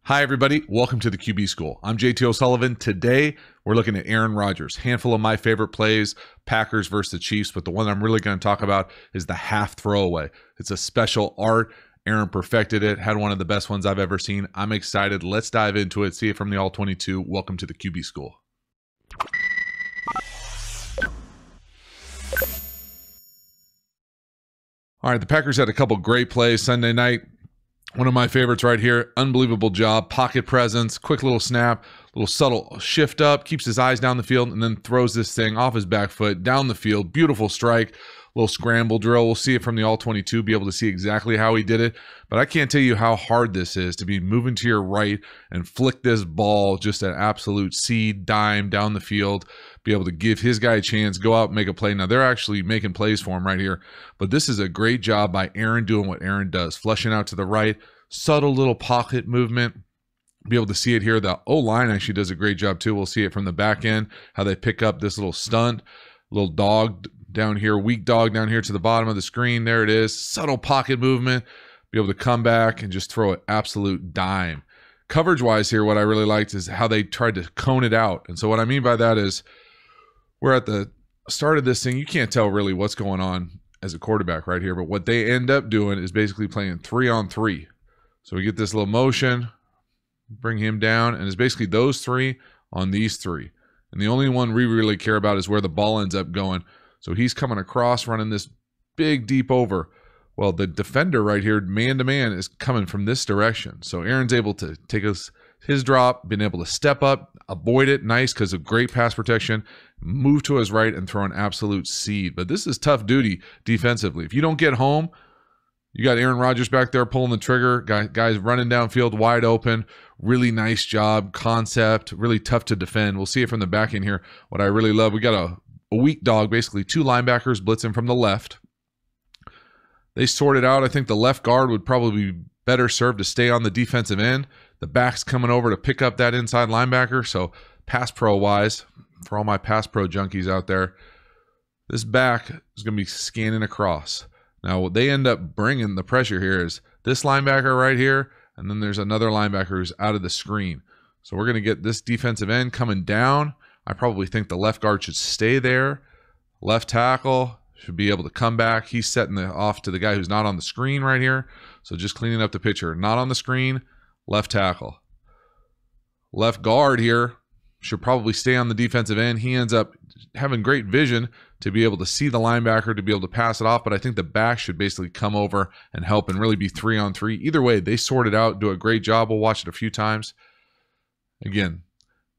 Hi, everybody. Welcome to the QB School. I'm JT O'Sullivan. Today, we're looking at Aaron Rodgers. Handful of my favorite plays, Packers versus the Chiefs, but the one I'm really going to talk about is the half throwaway. It's a special art. Aaron perfected it, had one of the best ones I've ever seen. I'm excited. Let's dive into it, see it from the All-22. Welcome to the QB School. All right, the Packers had a couple great plays Sunday night. One of my favorites right here. Unbelievable job. Pocket presence, quick little snap, little subtle shift up, keeps his eyes down the field, and then throws this thing off his back foot down the field. Beautiful strike, little scramble drill. We'll see it from the All-22, be able to see exactly how he did it. But I can't tell you how hard this is to be moving to your right and flick this ball, just an absolute seed dime down the field, be able to give his guy a chance, go out and make a play. Now, they're actually making plays for him right here. But this is a great job by Aaron doing what Aaron does, flushing out to the right, subtle little pocket movement. Be able to see it here. The O-line actually does a great job too. We'll see it from the back end, how they pick up this little stunt, little dog down here, weak dog down here to the bottom of the screen. There it is. Subtle pocket movement. Be able to come back and just throw an absolute dime. Coverage-wise here, what I really liked is how they tried to cone it out. And so what I mean by that is we're at the start of this thing. You can't tell really what's going on as a quarterback right here. But what they end up doing is basically playing 3-on-3. So we get this little motion, bring him down, and it's basically those three on these three. And the only one we really care about is where the ball ends up going. So he's coming across, running this big deep over. Well, the defender right here, man-to-man, is coming from this direction. So Aaron's able to take his drop, been able to step up, avoid it, nice because of great pass protection, move to his right, and throw an absolute seed. But this is tough duty defensively. If you don't get home, you got Aaron Rodgers back there pulling the trigger, guys running downfield wide open. Really nice job, concept, really tough to defend. We'll see it from the back end here. What I really love, we got a weak dog, basically two linebackers blitzing from the left. They sorted out. I think the left guard would probably be better served to stay on the defensive end. The back's coming over to pick up that inside linebacker. So pass pro-wise, for all my pass pro junkies out there, this back is going to be scanning across. Now, what they end up bringing the pressure here is this linebacker right here, and then there's another linebacker who's out of the screen. So we're going to get this defensive end coming down. I probably think the left guard should stay there. Left tackle should be able to come back. He's setting it off to the guy who's not on the screen right here. So just cleaning up the picture. Not on the screen, left tackle. Left guard here should probably stay on the defensive end. He ends up having great vision to be able to see the linebacker, to be able to pass it off. But I think the back should basically come over and help and really be 3-on-3. Either way, they sort it out, do a great job. We'll watch it a few times. Again,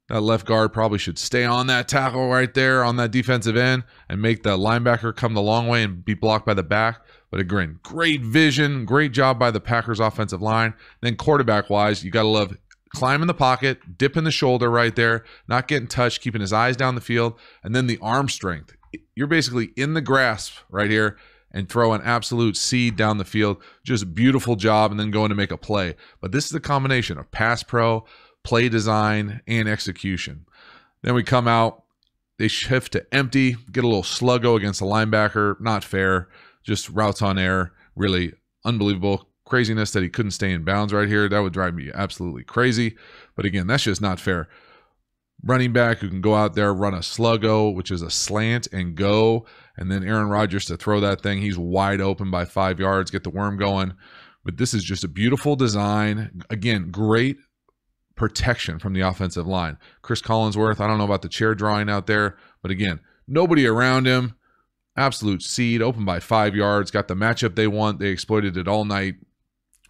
that left guard probably should stay on that tackle right there on that defensive end and make the linebacker come the long way and be blocked by the back. But again, great vision, great job by the Packers offensive line. Then quarterback-wise, you got to love climbing the pocket, dipping the shoulder right there, not getting touched, keeping his eyes down the field, and then the arm strength. You're basically in the grasp right here and throw an absolute seed down the field. Just beautiful job, and then going to make a play. But this is the combination of pass pro, play design, and execution. Then we come out, they shift to empty, get a little sluggo against the linebacker. Not fair, just routes on air. Really unbelievable. Craziness that he couldn't stay in bounds right here. That would drive me absolutely crazy. But again, that's just not fair. Running back who can go out there, run a sluggo, which is a slant, and go. And then Aaron Rodgers to throw that thing. He's wide open by 5 yards, get the worm going. But this is just a beautiful design. Again, great protection from the offensive line. Chris Collinsworth, I don't know about the chair drawing out there, but again, nobody around him. Absolute seed, open by 5 yards. Got the matchup they want. They exploited it all night.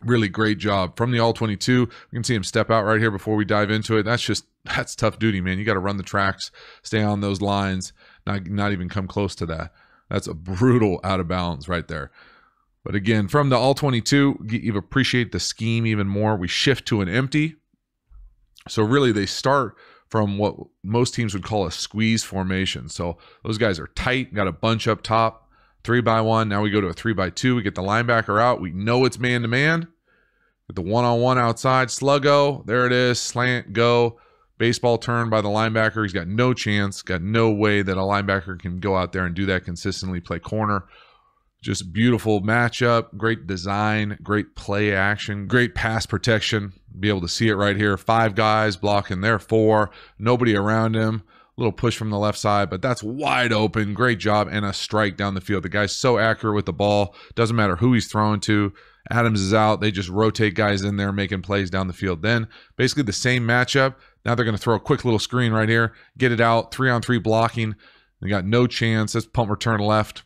Really great job. From the All-22, we can see him step out right here before we dive into it. That's tough duty, man. You got to run the tracks, stay on those lines, not even come close to that. That's a brutal out of bounds right there. But again, from the All-22, you appreciate the scheme even more. We shift to an empty. So really they start from what most teams would call a squeeze formation. So those guys are tight, got a bunch up top. 3-by-1. Now we go to a 3-by-2. We get the linebacker out. We know it's man-to-man. With the one-on-one outside. Sluggo. There it is. Slant. Go. Baseball turn by the linebacker. He's got no chance. Got no way that a linebacker can go out there and do that consistently. Play corner. Just beautiful matchup, great design, great play action, great pass protection. Be able to see it right here. 5 guys blocking their 4, nobody around him. Little push from the left side, but that's wide open. Great job, and a strike down the field. The guy's so accurate with the ball. Doesn't matter who he's throwing to. Adams is out. They just rotate guys in there, making plays down the field. Then basically the same matchup. Now they're going to throw a quick little screen right here. Get it out. 3-on-3 blocking. They got no chance. That's punt return left.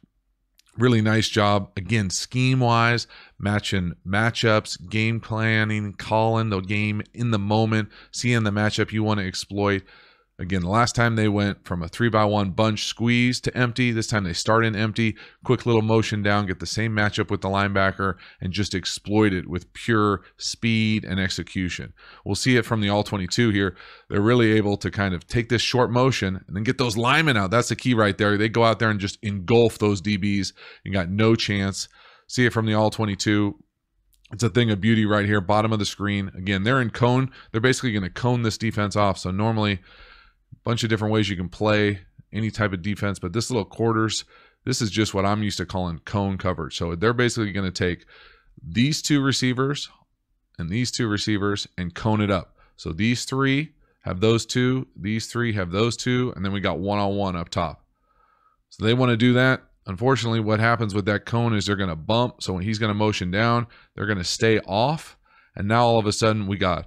Really nice job. Again, scheme-wise, matching matchups, game planning, calling the game in the moment, seeing the matchup you want to exploit. Again, the last time they went from a 3-by-1 bunch squeeze to empty. This time they start in empty, quick little motion down, get the same matchup with the linebacker, and just exploit it with pure speed and execution. We'll see it from the all-22 here. They're really able to kind of take this short motion and then get those linemen out. That's the key right there. They go out there and just engulf those DBs and got no chance. See it from the all-22. It's a thing of beauty right here, bottom of the screen. Again, they're in cone. They're basically going to cone this defense off. So normally, bunch of different ways you can play any type of defense, but this little quarters, this is just what I'm used to calling cone coverage. So they're basically going to take these 2 receivers and these 2 receivers and cone it up. So these 3 have those 2, these 3 have those 2, and then we got one-on-one up top. So they want to do that. Unfortunately, what happens with that cone is they're going to bump. So when he's going to motion down, they're going to stay off. And now all of a sudden we got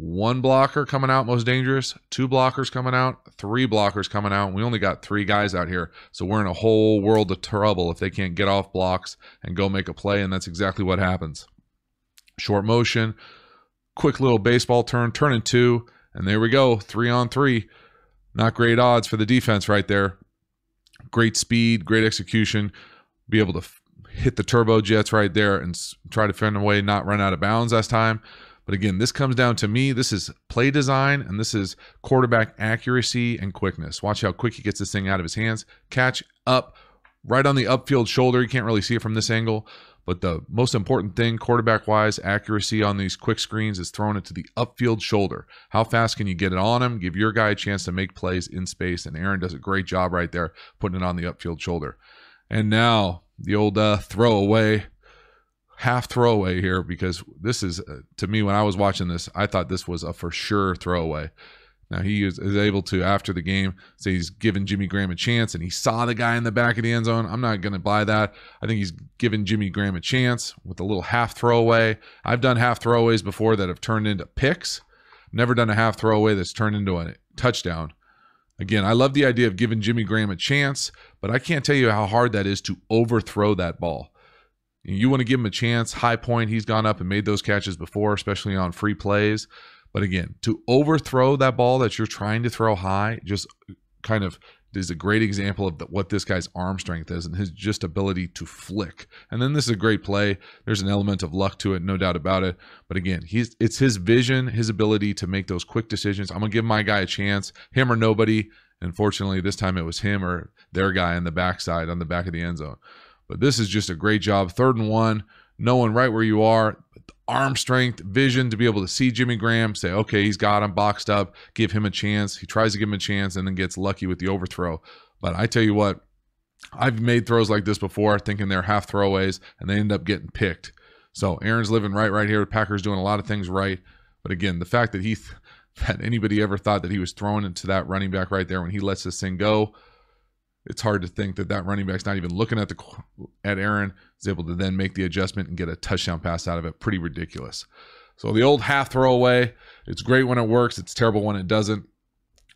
1 blocker coming out, most dangerous, 2 blockers coming out, 3 blockers coming out. We only got 3 guys out here. So we're in a whole world of trouble if they can't get off blocks and go make a play, and that's exactly what happens. Short motion, quick little baseball turn, turn and 2, and there we go, 3-on-3. Not great odds for the defense right there. Great speed, great execution. Be able to hit the turbo jets right there and try to find a way not run out of bounds last time. But again, this comes down to me. This is play design, and this is quarterback accuracy and quickness. Watch how quick he gets this thing out of his hands. Catch up right on the upfield shoulder. You can't really see it from this angle. But the most important thing, quarterback-wise, accuracy on these quick screens is throwing it to the upfield shoulder. How fast can you get it on him? Give your guy a chance to make plays in space. And Aaron does a great job right there putting it on the upfield shoulder. And now the old throwaway. Half throwaway here, because this is, to me, when I was watching this, I thought this was a for sure throwaway. Now he is able to, after the game, say he's giving Jimmy Graham a chance, and he saw the guy in the back of the end zone. I'm not going to buy that. I think he's giving Jimmy Graham a chance with a little half throwaway. I've done half throwaways before that have turned into picks. Never done a half throwaway that's turned into a touchdown. Again, I love the idea of giving Jimmy Graham a chance, but I can't tell you how hard that is to overthrow that ball. You want to give him a chance. High point, he's gone up and made those catches before, especially on free plays. But again, to overthrow that ball that you're trying to throw high just kind of is a great example of what this guy's arm strength is and his just ability to flick. And then this is a great play. There's an element of luck to it, no doubt about it. But again, it's his vision, his ability to make those quick decisions. I'm going to give my guy a chance, him or nobody. Unfortunately, this time it was him or their guy on the backside, on the back of the end zone. But this is just a great job. 3rd and 1, knowing right where you are. Arm strength, vision to be able to see Jimmy Graham, say, okay, he's got him boxed up, give him a chance. He tries to give him a chance and then gets lucky with the overthrow. But I tell you what, I've made throws like this before thinking they're half throwaways, and they end up getting picked. So Aaron's living right here. The Packers doing a lot of things right. But again, the fact that that anybody ever thought that he was throwing into that running back right there when he lets this thing go, it's hard to think that running back's not even looking at Aaron, is able to then make the adjustment and get a touchdown pass out of it. Pretty ridiculous. So the old half throwaway, it's great when it works. It's terrible when it doesn't.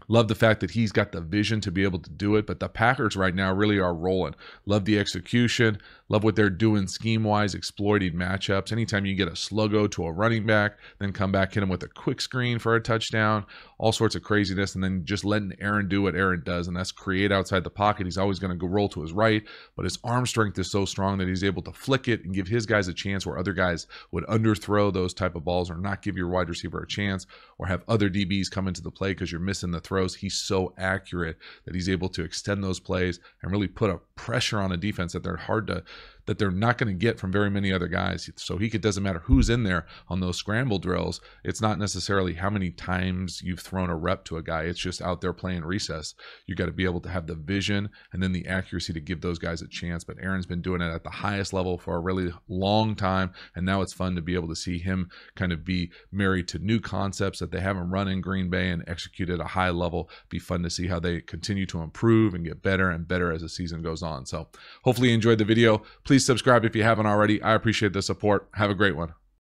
Love the fact that he's got the vision to be able to do it, but the Packers right now really are rolling. Love the execution. Love what they're doing scheme-wise, exploiting matchups. Anytime you get a sluggo to a running back, then come back, hit him with a quick screen for a touchdown, all sorts of craziness, and then just letting Aaron do what Aaron does, and that's create outside the pocket. He's always going to go roll to his right, but his arm strength is so strong that he's able to flick it and give his guys a chance where other guys would underthrow those type of balls or not give your wide receiver a chance or have other DBs come into the play because you're missing the throws. He's so accurate that he's able to extend those plays and really put a pressure on a defense that they're hard that they're not going to get from very many other guys. So it doesn't matter who's in there on those scramble drills. It's not necessarily how many times you've thrown a rep to a guy. It's just out there playing recess. You got to be able to have the vision and then the accuracy to give those guys a chance. But Aaron's been doing it at the highest level for a really long time, and now it's fun to be able to see him kind of be married to new concepts that they haven't run in Green Bay and execute at a high level. Be fun to see how they continue to improve and get better and better as the season goes on. So hopefully you enjoyed the video. Please subscribe if you haven't already. I appreciate the support. Have a great one.